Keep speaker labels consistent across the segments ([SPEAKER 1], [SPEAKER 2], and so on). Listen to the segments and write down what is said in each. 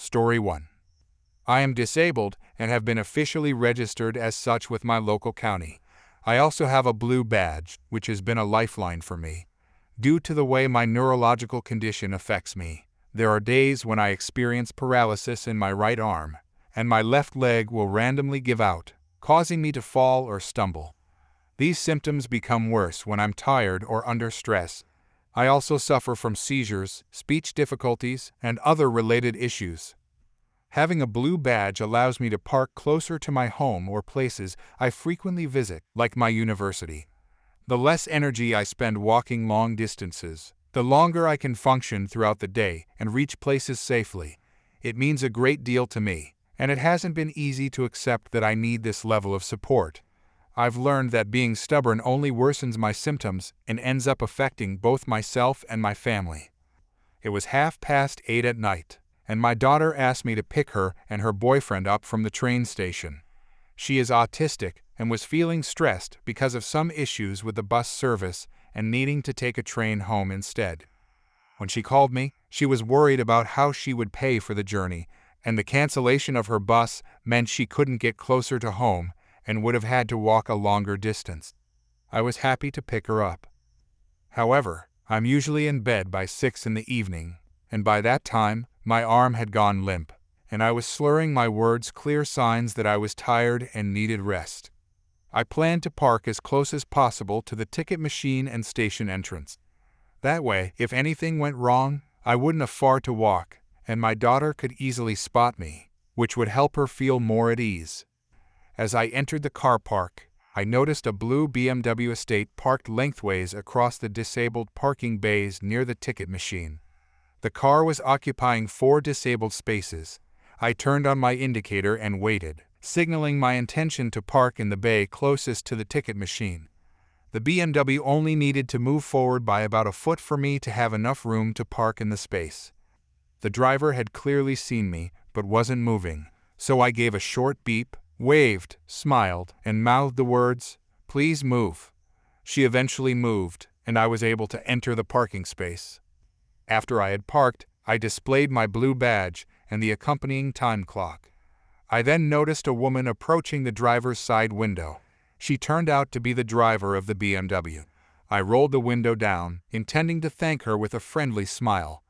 [SPEAKER 1] Story 1. I am disabled and have been officially registered as such with my local county. I also have a blue badge, which has been a lifeline for me. Due to the way my neurological condition affects me, there are days when I experience paralysis in my right arm, and my left leg will randomly give out, causing me to fall or stumble. These symptoms become worse when I'm tired or under stress. I also suffer from seizures, speech difficulties, and other related issues. Having a blue badge allows me to park closer to my home or places I frequently visit, like my university. The less energy I spend walking long distances, the longer I can function throughout the day and reach places safely. It means a great deal to me, and it hasn't been easy to accept that I need this level of support. I've learned that being stubborn only worsens my symptoms and ends up affecting both myself and my family. It was 8:30 at night, and my daughter asked me to pick her and her boyfriend up from the train station. She is autistic and was feeling stressed because of some issues with the bus service and needing to take a train home instead. When she called me, she was worried about how she would pay for the journey, and the cancellation of her bus meant she couldn't get closer to home and would have had to walk a longer distance. I was happy to pick her up. However, I'm usually in bed by 6 in the evening, and by that time, my arm had gone limp, and I was slurring my words, clear signs that I was tired and needed rest. I planned to park as close as possible to the ticket machine and station entrance. That way, if anything went wrong, I wouldn't have far to walk, and my daughter could easily spot me, which would help her feel more at ease. As I entered the car park, I noticed a blue BMW Estate parked lengthways across the disabled parking bays near the ticket machine. The car was occupying 4 disabled spaces. I turned on my indicator and waited, signaling my intention to park in the bay closest to the ticket machine. The BMW only needed to move forward by about a foot for me to have enough room to park in the space. The driver had clearly seen me, but wasn't moving, so I gave a short beep, waved, smiled, and mouthed the words, "Please move." She eventually moved, and I was able to enter the parking space. After I had parked, I displayed my blue badge and the accompanying time clock. I then noticed a woman approaching the driver's side window. She turned out to be the driver of the BMW. I rolled the window down, intending to thank her with a friendly smile.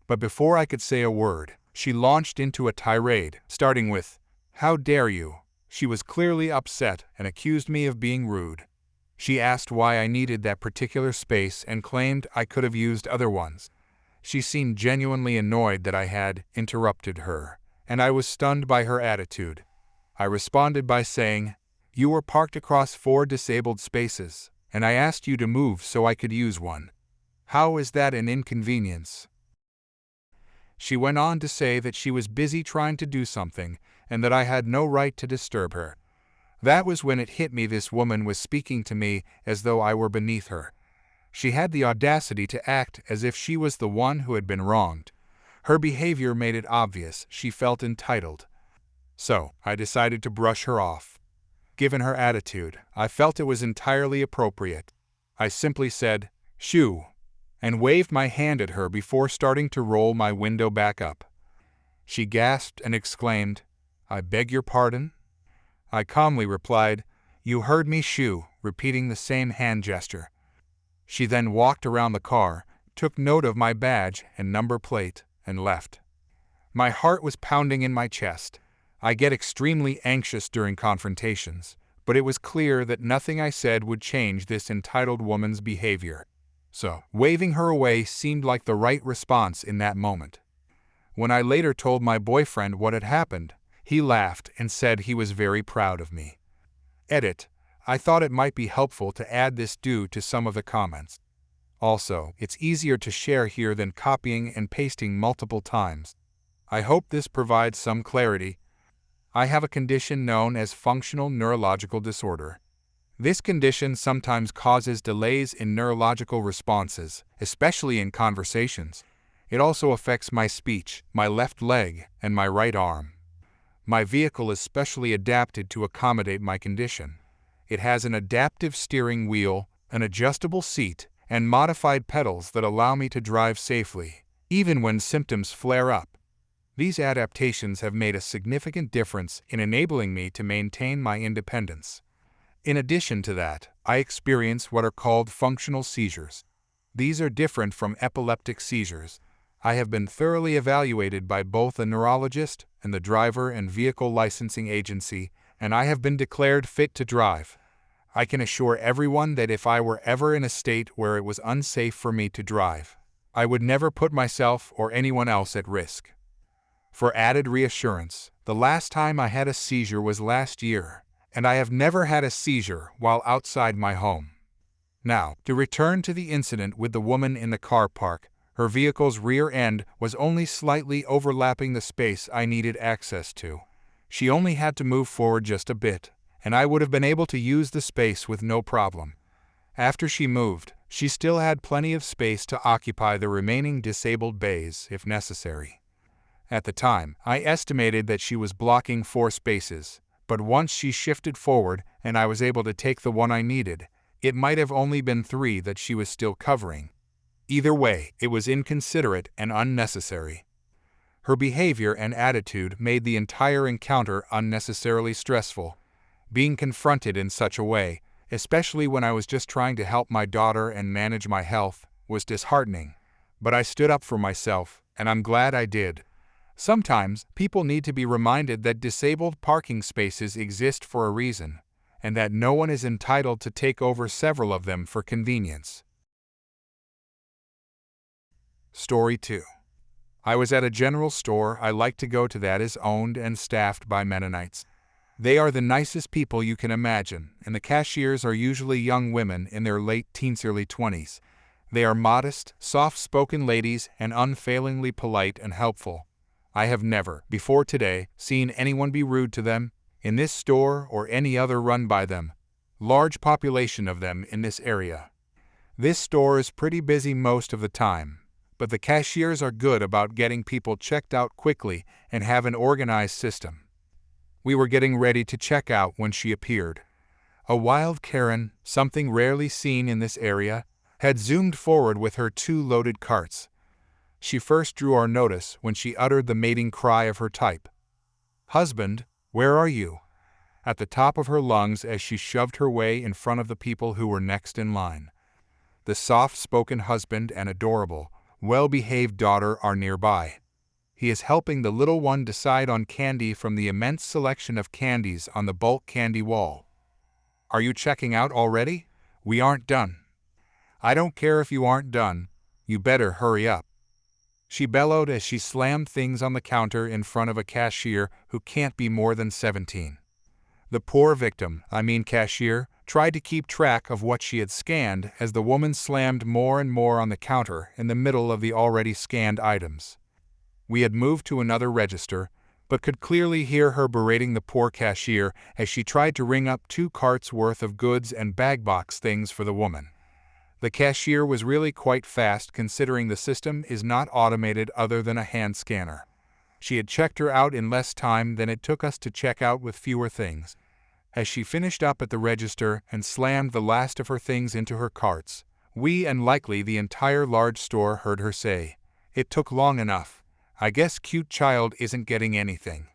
[SPEAKER 1] But before I could say a word, she launched into a tirade, starting with, "How dare you?" She was clearly upset and accused me of being rude. She asked why I needed that particular space and claimed I could have used other ones. She seemed genuinely annoyed that I had interrupted her, and I was stunned by her attitude. I responded by saying, "You were parked across 4 disabled spaces, and I asked you to move so I could use one. How is that an inconvenience?" She went on to say that she was busy trying to do something and that I had no right to disturb her. That was when it hit me this woman was speaking to me as though I were beneath her. She had the audacity to act as if she was the one who had been wronged. Her behavior made it obvious she felt entitled. So, I decided to brush her off. Given her attitude, I felt it was entirely appropriate. I simply said, "Shoo," and waved my hand at her before starting to roll my window back up. She gasped and exclaimed, "I beg your pardon?" I calmly replied, "You heard me, shoo," repeating the same hand gesture. She then walked around the car, took note of my badge and number plate, and left. My heart was pounding in my chest. I get extremely anxious during confrontations, but it was clear that nothing I said would change this entitled woman's behavior. So, waving her away seemed like the right response in that moment. When I later told my boyfriend what had happened, he laughed and said he was very proud of me. Edit. I thought it might be helpful to add this due to some of the comments. Also, it's easier to share here than copying and pasting multiple times. I hope this provides some clarity. I have a condition known as functional neurological disorder. This condition sometimes causes delays in neurological responses, especially in conversations. It also affects my speech, my left leg, and my right arm. My vehicle is specially adapted to accommodate my condition. It has an adaptive steering wheel, an adjustable seat, and modified pedals that allow me to drive safely, even when symptoms flare up. These adaptations have made a significant difference in enabling me to maintain my independence. In addition to that, I experience what are called functional seizures. These are different from epileptic seizures. I have been thoroughly evaluated by both a neurologist and the driver and vehicle licensing agency, and I have been declared fit to drive. I can assure everyone that if I were ever in a state where it was unsafe for me to drive, I would never put myself or anyone else at risk. For added reassurance, the last time I had a seizure was last year, and I have never had a seizure while outside my home. Now, to return to the incident with the woman in the car park, her vehicle's rear end was only slightly overlapping the space I needed access to. She only had to move forward just a bit, and I would have been able to use the space with no problem. After she moved, she still had plenty of space to occupy the remaining disabled bays if necessary. At the time, I estimated that she was blocking 4 spaces, but once she shifted forward and I was able to take the one I needed, it might have only been 3 that she was still covering. Either way, it was inconsiderate and unnecessary. Her behavior and attitude made the entire encounter unnecessarily stressful. Being confronted in such a way, especially when I was just trying to help my daughter and manage my health, was disheartening. But I stood up for myself, and I'm glad I did. Sometimes, people need to be reminded that disabled parking spaces exist for a reason, and that no one is entitled to take over several of them for convenience. Story 2. I was at a general store I like to go to that is owned and staffed by Mennonites. They are the nicest people you can imagine, and the cashiers are usually young women in their late teens, early 20s. They are modest, soft-spoken ladies and unfailingly polite and helpful. I have never, before today, seen anyone be rude to them, in this store or any other run by them. Large population of them in this area. This store is pretty busy most of the time, but the cashiers are good about getting people checked out quickly and have an organized system. We were getting ready to check out when she appeared. A wild Karen, something rarely seen in this area, had zoomed forward with her 2 loaded carts. She first drew our notice when she uttered the mating cry of her type. "Husband, where are you?" at the top of her lungs as she shoved her way in front of the people who were next in line. The soft-spoken husband and adorable, well-behaved daughter are nearby. He is helping the little one decide on candy from the immense selection of candies on the bulk candy wall. "Are you checking out already? We aren't done." "I don't care if you aren't done. You better hurry up," she bellowed as she slammed things on the counter in front of a cashier who can't be more than 17. The poor victim, cashier, tried to keep track of what she had scanned as the woman slammed more and more on the counter in the middle of the already scanned items. We had moved to another register, but could clearly hear her berating the poor cashier as she tried to ring up 2 carts worth of goods and bag box things for the woman. The cashier was really quite fast considering the system is not automated other than a hand scanner. She had checked her out in less time than it took us to check out with fewer things. As she finished up at the register and slammed the last of her things into her carts, we and likely the entire large store heard her say, "It took long enough. I guess cute child isn't getting anything."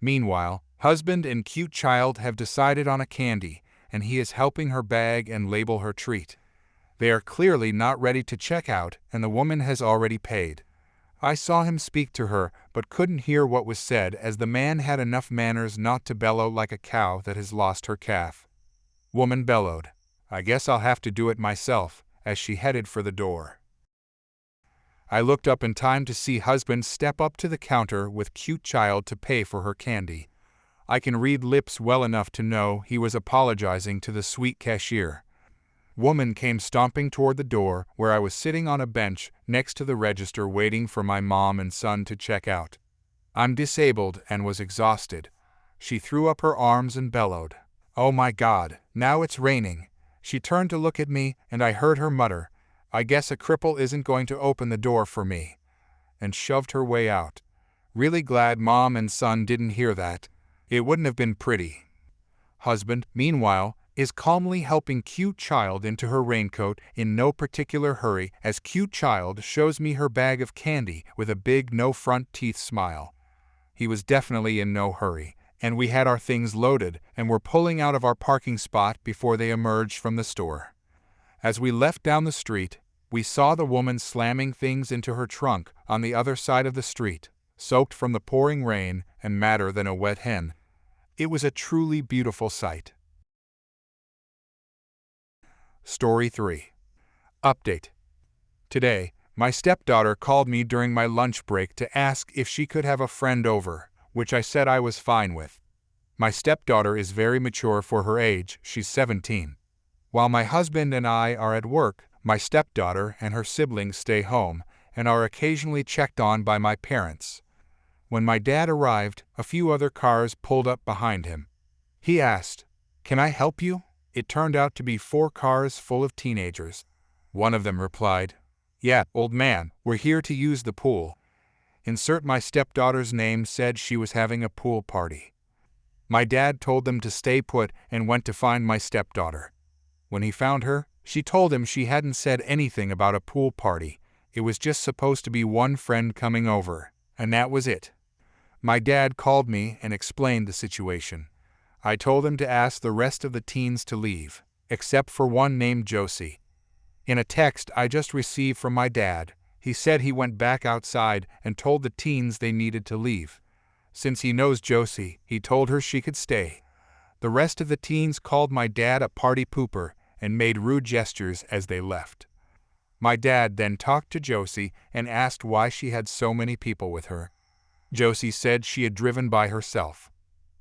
[SPEAKER 1] Meanwhile, husband and cute child have decided on a candy, and he is helping her bag and label her treat. They are clearly not ready to check out, and the woman has already paid. I saw him speak to her, but couldn't hear what was said as the man had enough manners not to bellow like a cow that has lost her calf. Woman bellowed, "I guess I'll have to do it myself," as she headed for the door. I looked up in time to see husband step up to the counter with cute child to pay for her candy. I can read lips well enough to know he was apologizing to the sweet cashier. Woman came stomping toward the door where I was sitting on a bench next to the register waiting for my mom and son to check out. I'm disabled and was exhausted. She threw up her arms and bellowed, "Oh my God, now it's raining." She turned to look at me and I heard her mutter, "I guess a cripple isn't going to open the door for me," and shoved her way out. Really glad mom and son didn't hear that. It wouldn't have been pretty. Husband, meanwhile, is calmly helping cute child into her raincoat in no particular hurry as cute child shows me her bag of candy with a big no front teeth smile. He was definitely in no hurry, and we had our things loaded and were pulling out of our parking spot before they emerged from the store. As we left down the street, we saw the woman slamming things into her trunk on the other side of the street, soaked from the pouring rain and madder than a wet hen. It was a truly beautiful sight. Story 3. Update. Today, my stepdaughter called me during my lunch break to ask if she could have a friend over, which I said I was fine with. My stepdaughter is very mature for her age, she's 17. While my husband and I are at work, my stepdaughter and her siblings stay home and are occasionally checked on by my parents. When my dad arrived, a few other cars pulled up behind him. He asked, "Can I help you?" It turned out to be 4 cars full of teenagers. One of them replied, "Yeah, old man, we're here to use the pool." Insert my stepdaughter's name said she was having a pool party. My dad told them to stay put and went to find my stepdaughter. When he found her, she told him she hadn't said anything about a pool party. It was just supposed to be one friend coming over, and that was it. My dad called me and explained the situation. I told him to ask the rest of the teens to leave, except for one named Josie. In a text I just received from my dad, he said he went back outside and told the teens they needed to leave. Since he knows Josie, he told her she could stay. The rest of the teens called my dad a party pooper and made rude gestures as they left. My dad then talked to Josie and asked why she had so many people with her. Josie said she had driven by herself.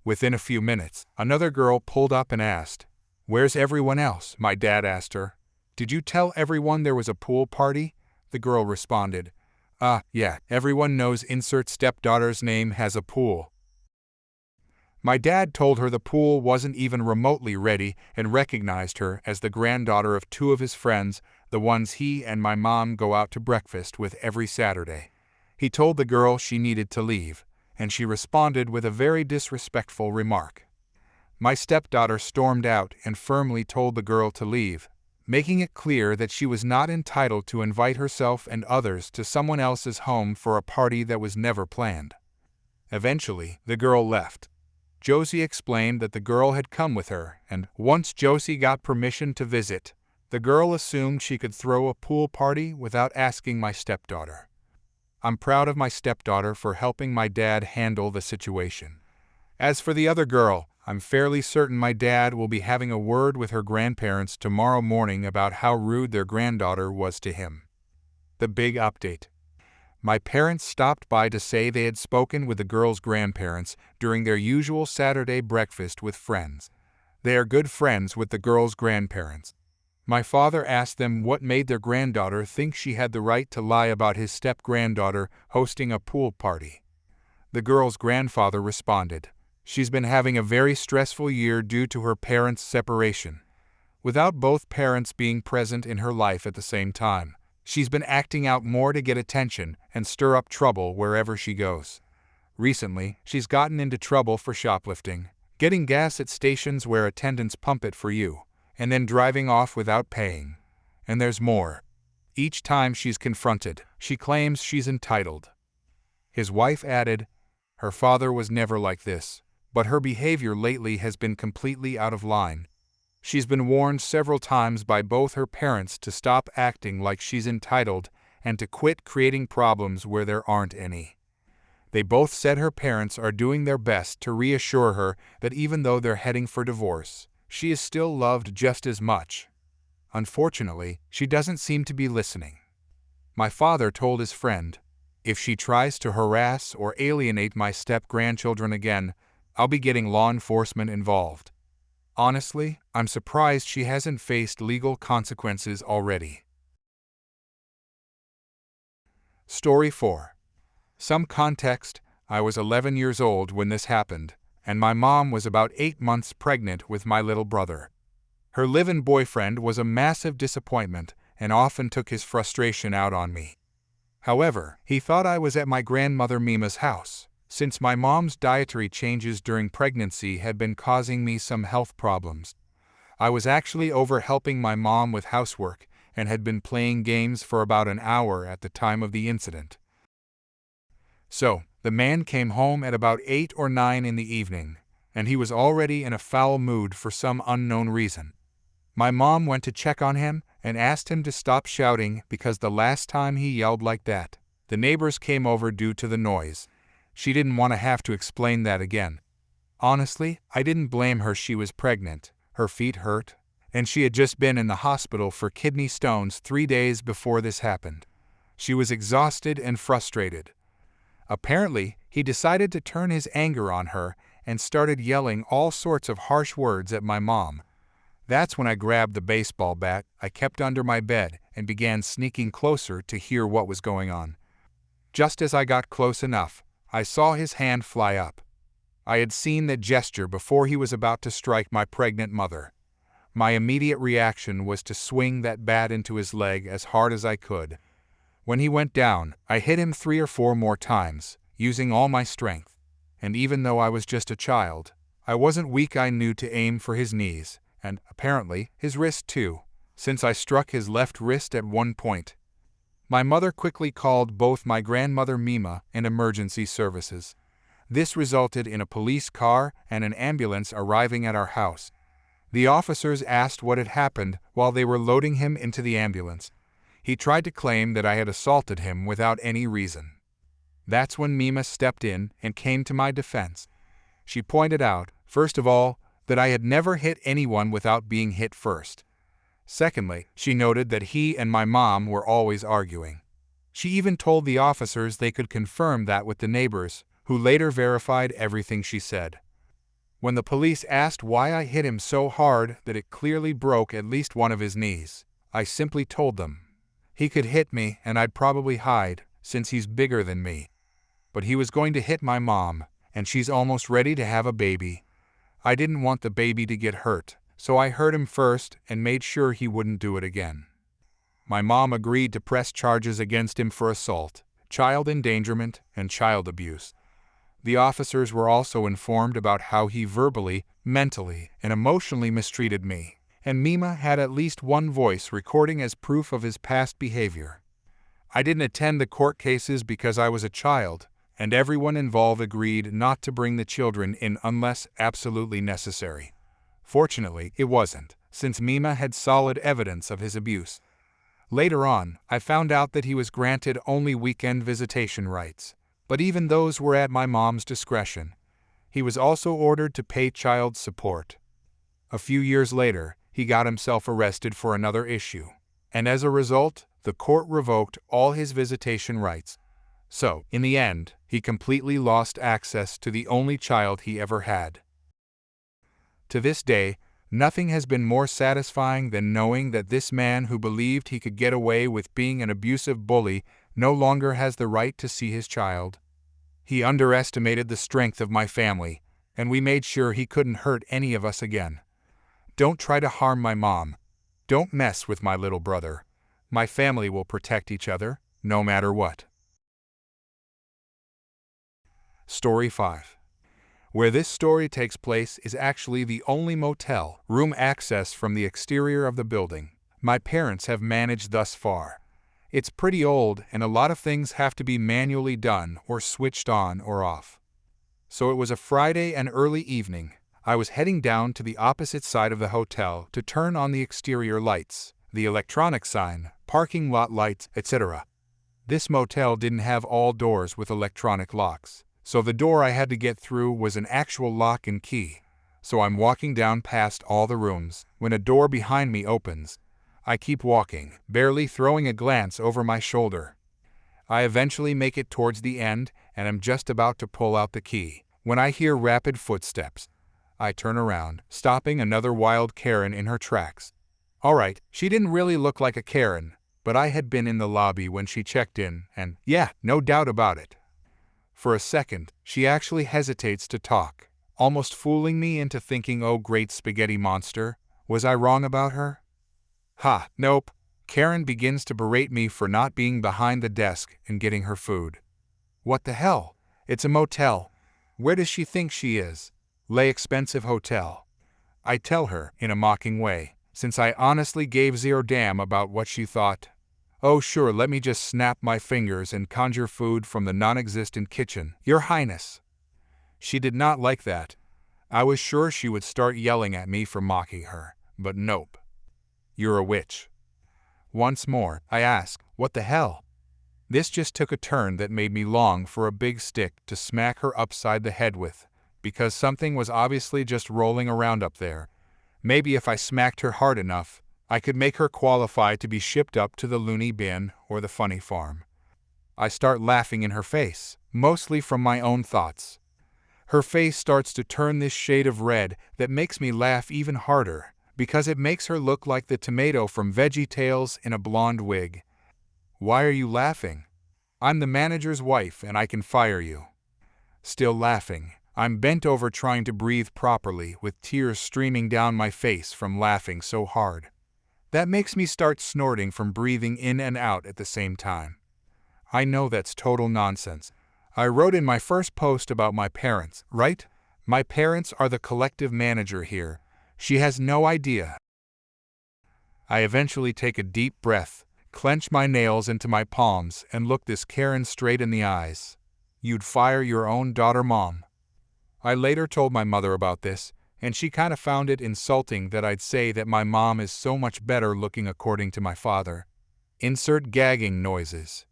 [SPEAKER 1] Within a few minutes, another girl pulled up and asked, "Where's everyone else?" My dad asked her. "Did you tell everyone there was a pool party?" The girl responded, Yeah, everyone knows insert stepdaughter's name has a pool." My dad told her the pool wasn't even remotely ready and recognized her as the granddaughter of 2 of his friends, the ones he and my mom go out to breakfast with every Saturday. He told the girl she needed to leave, and she responded with a very disrespectful remark. My stepdaughter stormed out and firmly told the girl to leave, making it clear that she was not entitled to invite herself and others to someone else's home for a party that was never planned. Eventually, the girl left. Josie explained that the girl had come with her, and once Josie got permission to visit, the girl assumed she could throw a pool party without asking my stepdaughter. I'm proud of my stepdaughter for helping my dad handle the situation. As for the other girl, I'm fairly certain my dad will be having a word with her grandparents tomorrow morning about how rude their granddaughter was to him. The big update. My parents stopped by to say they had spoken with the girl's grandparents during their usual Saturday breakfast with friends. They are good friends with the girl's grandparents. My father asked them what made their granddaughter think she had the right to lie about his step-granddaughter hosting a pool party. The girl's grandfather responded, "She's been having a very stressful year due to her parents' separation. Without both parents being present in her life at the same time, she's been acting out more to get attention and stir up trouble wherever she goes. Recently, she's gotten into trouble for shoplifting, getting gas at stations where attendants pump it for you, and then driving off without paying. And there's more. Each time she's confronted, she claims she's entitled." His wife added, "Her father was never like this, but her behavior lately has been completely out of line. She's been warned several times by both her parents to stop acting like she's entitled and to quit creating problems where there aren't any. They both said her parents are doing their best to reassure her that even though they're heading for divorce, she is still loved just as much. Unfortunately, she doesn't seem to be listening. My father told his friend, if she tries to harass or alienate my step-grandchildren again, I'll be getting law enforcement involved. Honestly, I'm surprised she hasn't faced legal consequences already." Story 4. Some context: I was 11 years old when this happened, and my mom was about 8 months pregnant with my little brother. Her live-in boyfriend was a massive disappointment and often took his frustration out on me. However, he thought I was at my grandmother Mima's house, since my mom's dietary changes during pregnancy had been causing me some health problems. I was actually over helping my mom with housework and had been playing games for about an hour at the time of the incident. So, the man came home at about 8 or 9 in the evening, and he was already in a foul mood for some unknown reason. My mom went to check on him and asked him to stop shouting because the last time he yelled like that, the neighbors came over due to the noise. She didn't want to have to explain that again. Honestly, I didn't blame her. She was pregnant, her feet hurt, and she had just been in the hospital for kidney stones 3 days before this happened. She was exhausted and frustrated. Apparently, he decided to turn his anger on her and started yelling all sorts of harsh words at my mom. That's when I grabbed the baseball bat I kept under my bed and began sneaking closer to hear what was going on. Just as I got close enough, I saw his hand fly up. I had seen that gesture before he was about to strike my pregnant mother. My immediate reaction was to swing that bat into his leg as hard as I could. When he went down, I hit him 3 or 4 more times, using all my strength. And even though I was just a child, I wasn't weak. I knew to aim for his knees, and, apparently, his wrist too, since I struck his left wrist at one point. My mother quickly called both my grandmother Mima and emergency services. This resulted in a police car and an ambulance arriving at our house. The officers asked what had happened while they were loading him into the ambulance. He tried to claim that I had assaulted him without any reason. That's when Mima stepped in and came to my defense. She pointed out, first of all, that I had never hit anyone without being hit first. Secondly, she noted that he and my mom were always arguing. She even told the officers they could confirm that with the neighbors, who later verified everything she said. When the police asked why I hit him so hard that it clearly broke at least one of his knees, I simply told them. He could hit me and I'd probably hide, since he's bigger than me. But he was going to hit my mom, and she's almost ready to have a baby. I didn't want the baby to get hurt, so I hurt him first and made sure he wouldn't do it again. My mom agreed to press charges against him for assault, child endangerment, and child abuse. The officers were also informed about how he verbally, mentally, and emotionally mistreated me, and Mima had at least one voice recording as proof of his past behavior. I didn't attend the court cases because I was a child, and everyone involved agreed not to bring the children in unless absolutely necessary. Fortunately, it wasn't, since Mima had solid evidence of his abuse. Later on, I found out that he was granted only weekend visitation rights, but even those were at my mom's discretion. He was also ordered to pay child support. A few years later, he got himself arrested for another issue, and as a result, the court revoked all his visitation rights. So, in the end, he completely lost access to the only child he ever had. To this day, nothing has been more satisfying than knowing that this man who believed he could get away with being an abusive bully no longer has the right to see his child. He underestimated the strength of my family, and we made sure he couldn't hurt any of us again. Don't try to harm my mom. Don't mess with my little brother. My family will protect each other, no matter what. Story 5. Where this story takes place is actually the only motel room access from the exterior of the building my parents have managed thus far. It's pretty old, and a lot of things have to be manually done or switched on or off. So it was a Friday and early evening. I was heading down to the opposite side of the hotel to turn on the exterior lights, the electronic sign, parking lot lights, etc. This motel didn't have all doors with electronic locks, so the door I had to get through was an actual lock and key. So I'm walking down past all the rooms when a door behind me opens. I keep walking, barely throwing a glance over my shoulder. I eventually make it towards the end and am just about to pull out the key when I hear rapid footsteps. I turn around, stopping another wild Karen in her tracks. Alright, she didn't really look like a Karen, but I had been in the lobby when she checked in, and yeah, no doubt about it. For a second, she actually hesitates to talk, almost fooling me into thinking, oh great spaghetti monster, was I wrong about her? Ha, nope. Karen begins to berate me for not being behind the desk and getting her food. What the hell? It's a motel. Where does she think she is? Lay expensive hotel. I tell her, in a mocking way, since I honestly gave zero damn about what she thought. Oh sure, let me just snap my fingers and conjure food from the non-existent kitchen, Your Highness. She did not like that. I was sure she would start yelling at me for mocking her, but nope. You're a witch. Once more, I ask, what the hell? This just took a turn that made me long for a big stick to smack her upside the head with, because something was obviously just rolling around up there. Maybe if I smacked her hard enough, I could make her qualify to be shipped up to the loony bin or the funny farm. I start laughing in her face, mostly from my own thoughts. Her face starts to turn this shade of red that makes me laugh even harder, because it makes her look like the tomato from VeggieTales in a blonde wig. Why are you laughing? I'm the manager's wife and I can fire you. Still laughing, I'm bent over trying to breathe properly with tears streaming down my face from laughing so hard. That makes me start snorting from breathing in and out at the same time. I know that's total nonsense. I wrote in my first post about my parents, right? My parents are the collective manager here. She has no idea. I eventually take a deep breath, clench my nails into my palms, and look this Karen straight in the eyes. You'd fire your own daughter, Mom. I later told my mother about this, and she kind of found it insulting that I'd say that my mom is so much better looking according to my father. Insert gagging noises.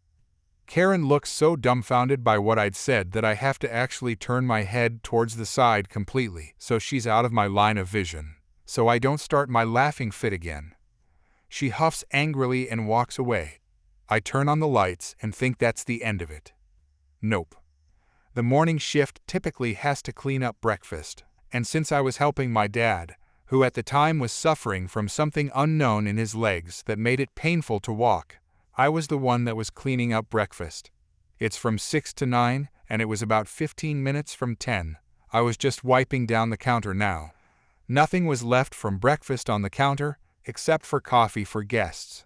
[SPEAKER 1] Karen looks so dumbfounded by what I'd said that I have to actually turn my head towards the side completely so she's out of my line of vision, so I don't start my laughing fit again. She huffs angrily and walks away. I turn on the lights and think that's the end of it. Nope. The morning shift typically has to clean up breakfast, and since I was helping my dad, who at the time was suffering from something unknown in his legs that made it painful to walk, I was the one that was cleaning up breakfast. It's from 6 to 9, and it was about 15 minutes from 10. I was just wiping down the counter now. Nothing was left from breakfast on the counter, except for coffee for guests.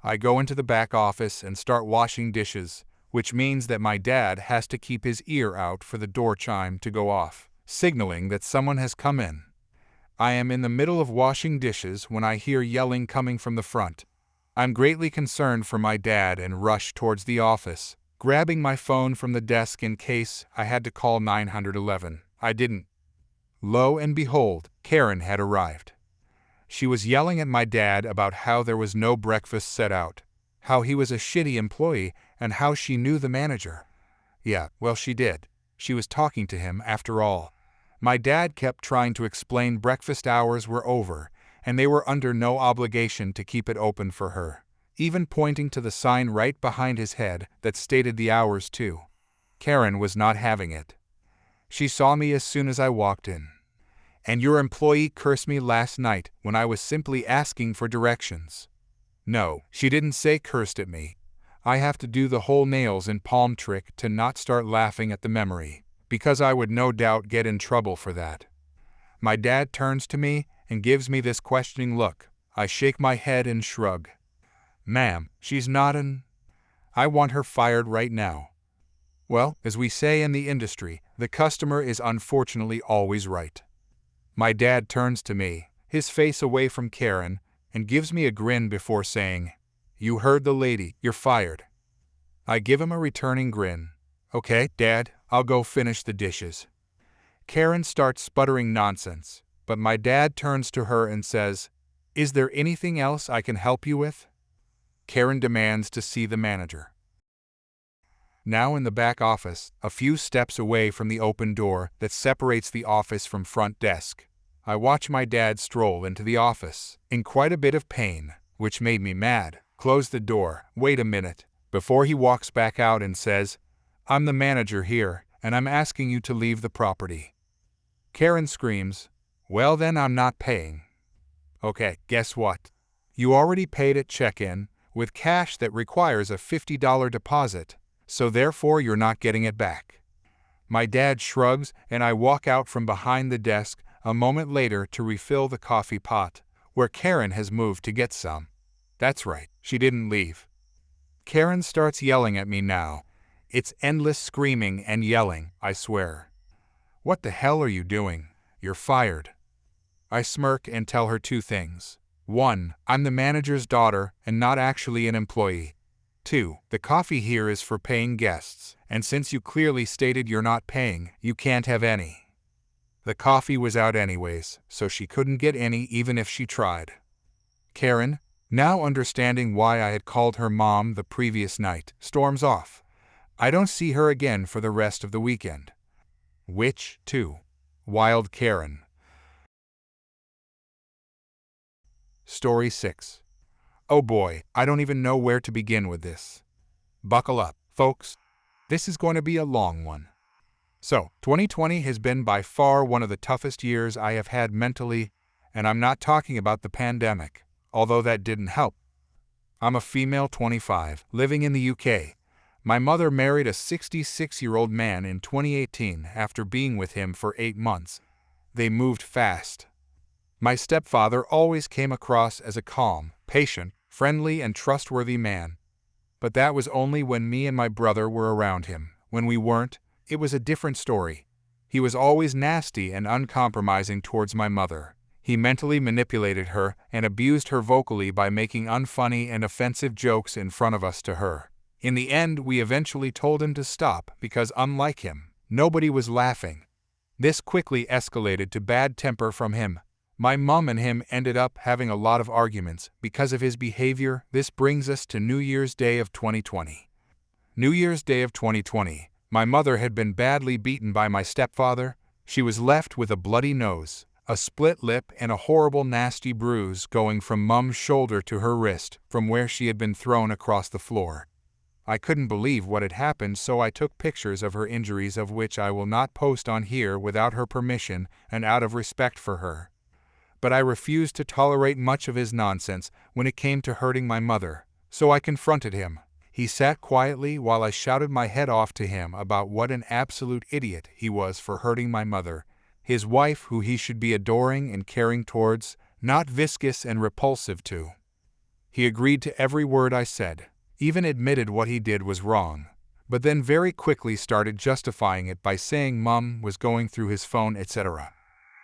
[SPEAKER 1] I go into the back office and start washing dishes, which means that my dad has to keep his ear out for the door chime to go off, signaling that someone has come in. I am in the middle of washing dishes when I hear yelling coming from the front. I'm greatly concerned for my dad and rush towards the office, grabbing my phone from the desk in case I had to call 911. I didn't. Lo and behold, Karen had arrived. She was yelling at my dad about how there was no breakfast set out, how he was a shitty employee, and how she knew the manager. Yeah, well, she did. She was talking to him after all. My dad kept trying to explain breakfast hours were over, and they were under no obligation to keep it open for her, even pointing to the sign right behind his head that stated the hours too. Karen was not having it. She saw me as soon as I walked in. And your employee cursed me last night when I was simply asking for directions. No, she didn't say cursed at me. I have to do the whole nails in palm trick to not start laughing at the memory, because I would no doubt get in trouble for that. My dad turns to me and gives me this questioning look. I shake my head and shrug. Ma'am, she's not an... I want her fired right now. Well, as we say in the industry, the customer is unfortunately always right. My dad turns to me, his face away from Karen, and gives me a grin before saying, You heard the lady, you're fired. I give him a returning grin. Okay, Dad, I'll go finish the dishes. Karen starts sputtering nonsense, but my dad turns to her and says, Is there anything else I can help you with? Karen demands to see the manager. Now in the back office, a few steps away from the open door that separates the office from front desk, I watch my dad stroll into the office, in quite a bit of pain, which made me mad. Close the door, wait a minute, before he walks back out and says, I'm the manager here, and I'm asking you to leave the property. Karen screams, Well then I'm not paying. Okay, guess what? You already paid at check-in, with cash that requires a $50 deposit, so therefore you're not getting it back. My dad shrugs and I walk out from behind the desk a moment later to refill the coffee pot, where Karen has moved to get some. That's right, she didn't leave. Karen starts yelling at me now. It's endless screaming and yelling, I swear. What the hell are you doing? You're fired. I smirk and tell her two things. 1. I'm the manager's daughter and not actually an employee. 2. The coffee here is for paying guests, and since you clearly stated you're not paying, you can't have any. The coffee was out anyways, so she couldn't get any even if she tried. Karen, now understanding why I had called her mom the previous night, storms off. I don't see her again for the rest of the weekend. Which, too? Wild Karen. Story 6. Oh boy, I don't even know where to begin with this. Buckle up, folks. This is going to be a long one. So, 2020 has been by far one of the toughest years I have had mentally, and I'm not talking about the pandemic, although that didn't help. I'm a female 25, living in the UK. My mother married a 66-year-old man in 2018 after being with him for 8 months. They moved fast. My stepfather always came across as a calm, patient, friendly, and trustworthy man. But that was only when me and my brother were around him. When we weren't, it was a different story. He was always nasty and uncompromising towards my mother. He mentally manipulated her and abused her vocally by making unfunny and offensive jokes in front of us to her. In the end, we eventually told him to stop because, unlike him, nobody was laughing. This quickly escalated to bad temper from him. My mom and him ended up having a lot of arguments because of his behavior. This brings us to New Year's Day of 2020. New Year's Day of 2020, my mother had been badly beaten by my stepfather. She was left with a bloody nose, a split lip, and a horrible nasty bruise going from Mom's shoulder to her wrist, from where she had been thrown across the floor. I couldn't believe what had happened, so I took pictures of her injuries, of which I will not post on here without her permission and out of respect for her. But I refused to tolerate much of his nonsense when it came to hurting my mother, so I confronted him. He sat quietly while I shouted my head off to him about what an absolute idiot he was for hurting my mother, his wife, who he should be adoring and caring towards, not viscous and repulsive to. He agreed to every word I said, even admitted what he did was wrong, but then very quickly started justifying it by saying Mum was going through his phone, etc.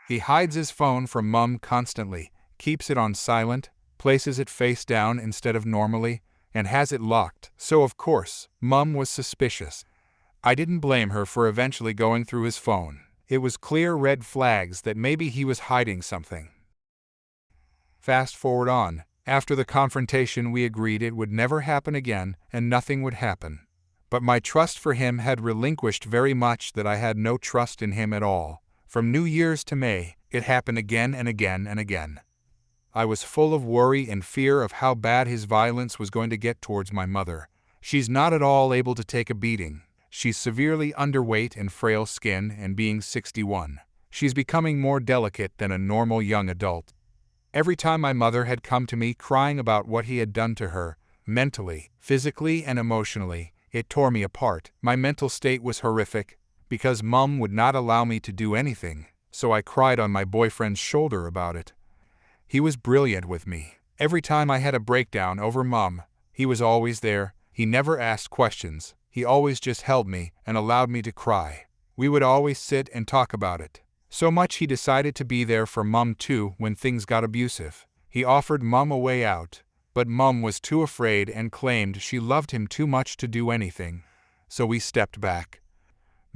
[SPEAKER 1] He hides his phone from Mum constantly, keeps it on silent, places it face down instead of normally, and has it locked, so of course, Mum was suspicious. I didn't blame her for eventually going through his phone. It was clear red flags that maybe he was hiding something. Fast forward on. After the confrontation, we agreed it would never happen again and nothing would happen. But my trust for him had relinquished very much, that I had no trust in him at all. From New Year's to May, it happened again and again and again. I was full of worry and fear of how bad his violence was going to get towards my mother. She's not at all able to take a beating. She's severely underweight and frail skin, and being 61, she's becoming more delicate than a normal young adult. Every time my mother had come to me crying about what he had done to her, mentally, physically, and emotionally, it tore me apart. My mental state was horrific, because Mum would not allow me to do anything, so I cried on my boyfriend's shoulder about it. He was brilliant with me. Every time I had a breakdown over Mum, he was always there. He never asked questions. He always just held me and allowed me to cry. We would always sit and talk about it. So much he decided to be there for Mum too when things got abusive. He offered Mum a way out, but Mum was too afraid and claimed she loved him too much to do anything. So we stepped back.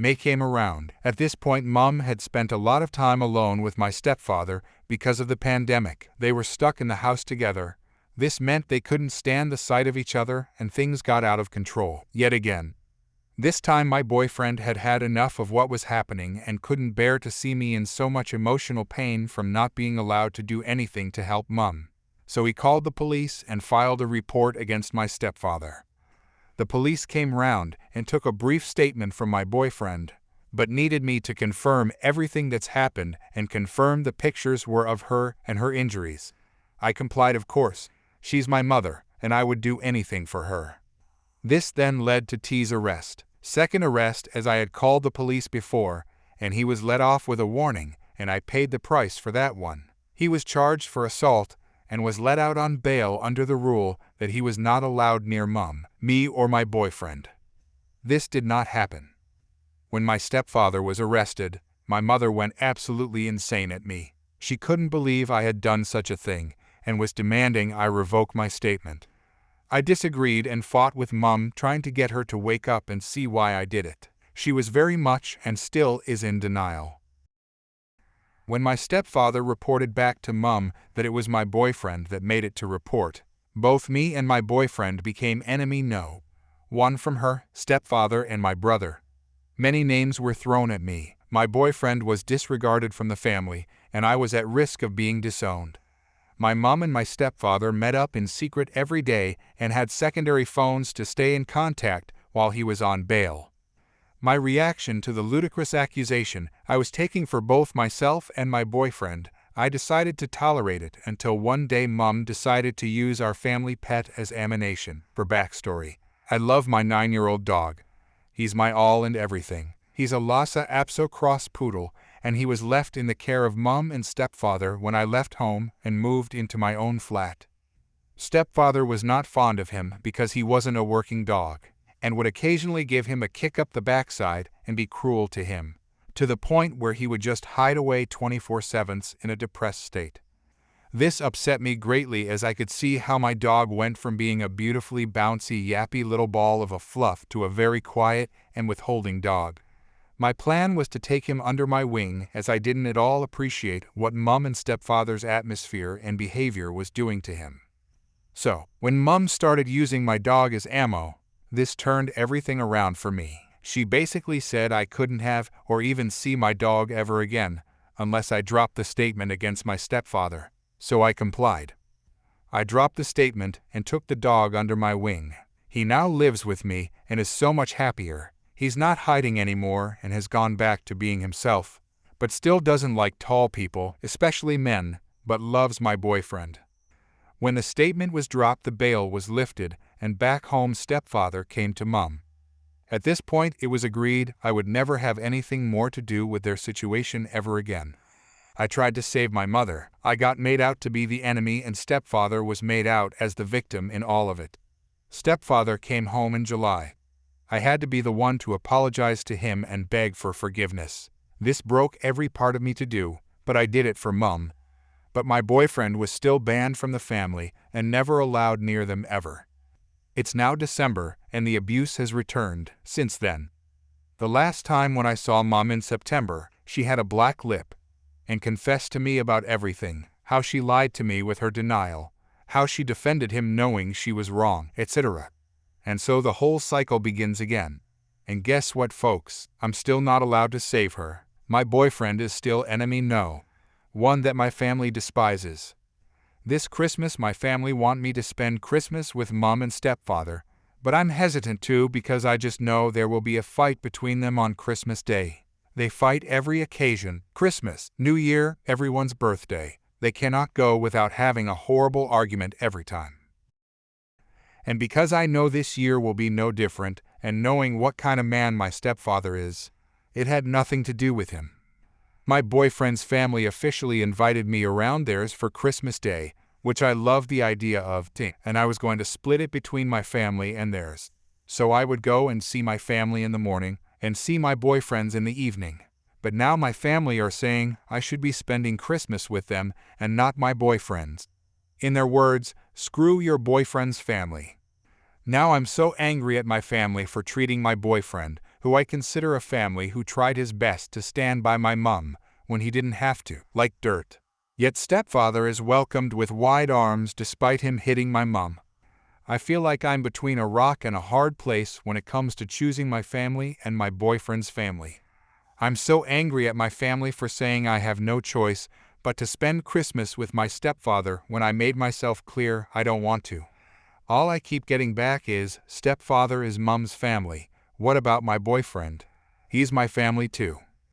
[SPEAKER 1] May came around. At this point, Mum had spent a lot of time alone with my stepfather because of the pandemic. They were stuck in the house together. This meant they couldn't stand the sight of each other, and things got out of control yet again. This time my boyfriend had had enough of what was happening and couldn't bear to see me in so much emotional pain from not being allowed to do anything to help Mum. So he called the police and filed a report against my stepfather. The police came round and took a brief statement from my boyfriend, but needed me to confirm everything that's happened and confirm the pictures were of her and her injuries. I complied, of course. She's my mother, and I would do anything for her. This then led to T's arrest. Second arrest, as I had called the police before, and he was let off with a warning, and I paid the price for that one. He was charged for assault and was let out on bail under the rule that he was not allowed near Mum, me, or my boyfriend. This did not happen. When my stepfather was arrested, my mother went absolutely insane at me. She couldn't believe I had done such a thing, and was demanding I revoke my statement. I disagreed and fought with Mum, trying to get her to wake up and see why I did it. She was very much and still is in denial. When my stepfather reported back to Mum that it was my boyfriend that made it to report, both me and my boyfriend became enemy no. One from her, stepfather, and my brother. Many names were thrown at me. My boyfriend was disregarded from the family, and I was at risk of being disowned. My mom and my stepfather met up in secret every day and had secondary phones to stay in contact while he was on bail. My reaction to the ludicrous accusation I was taking for both myself and my boyfriend, I decided to tolerate it until one day Mum decided to use our family pet as ammunition. For backstory, I love my 9-year-old dog. He's my all and everything. He's a Lhasa Apso cross poodle, and he was left in the care of Mum and stepfather when I left home and moved into my own flat. Stepfather was not fond of him because he wasn't a working dog, and would occasionally give him a kick up the backside and be cruel to him, to the point where he would just hide away 24/7 in a depressed state. This upset me greatly as I could see how my dog went from being a beautifully bouncy, yappy little ball of a fluff to a very quiet and withholding dog. My plan was to take him under my wing, as I didn't at all appreciate what Mum and stepfather's atmosphere and behavior was doing to him. So, when Mum started using my dog as ammo, this turned everything around for me. She basically said I couldn't have or even see my dog ever again, unless I dropped the statement against my stepfather. So I complied. I dropped the statement and took the dog under my wing. He now lives with me and is so much happier. He's not hiding anymore and has gone back to being himself, but still doesn't like tall people, especially men, but loves my boyfriend. When the statement was dropped, the bail was lifted, and back home stepfather came to Mum. At this point, it was agreed I would never have anything more to do with their situation ever again. I tried to save my mother. I got made out to be the enemy, and stepfather was made out as the victim in all of it. Stepfather came home in July. I had to be the one to apologize to him and beg for forgiveness. This broke every part of me to do, but I did it for Mum. But my boyfriend was still banned from the family and never allowed near them ever. It's now December, and the abuse has returned since then. The last time when I saw Mum in September, she had a black lip and confessed to me about everything, how she lied to me with her denial, how she defended him knowing she was wrong, etc. And so the whole cycle begins again. And guess what, folks? I'm still not allowed to save her. My boyfriend is still enemy no. One that my family despises. This Christmas my family want me to spend Christmas with Mum and stepfather, but I'm hesitant to because I just know there will be a fight between them on Christmas Day. They fight every occasion, Christmas, New Year, everyone's birthday. They cannot go without having a horrible argument every time. And because I know this year will be no different, and knowing what kind of man my stepfather is, it had nothing to do with him. My boyfriend's family officially invited me around theirs for Christmas Day, which I loved the idea of, and I was going to split it between my family and theirs. So I would go and see my family in the morning, and see my boyfriends in the evening. But now my family are saying I should be spending Christmas with them and not my boyfriends. In their words, screw your boyfriend's family. Now I'm so angry at my family for treating my boyfriend, who I consider a family, who tried his best to stand by my mum when he didn't have to, like dirt. Yet stepfather is welcomed with wide arms despite him hitting my mum. I feel like I'm between a rock and a hard place when it comes to choosing my family and my boyfriend's family. I'm so angry at my family for saying I have no choice but to spend Christmas with my stepfather when I made myself clear I don't want to. All I keep getting back is, stepfather is Mum's family. What about my boyfriend? He's my family too.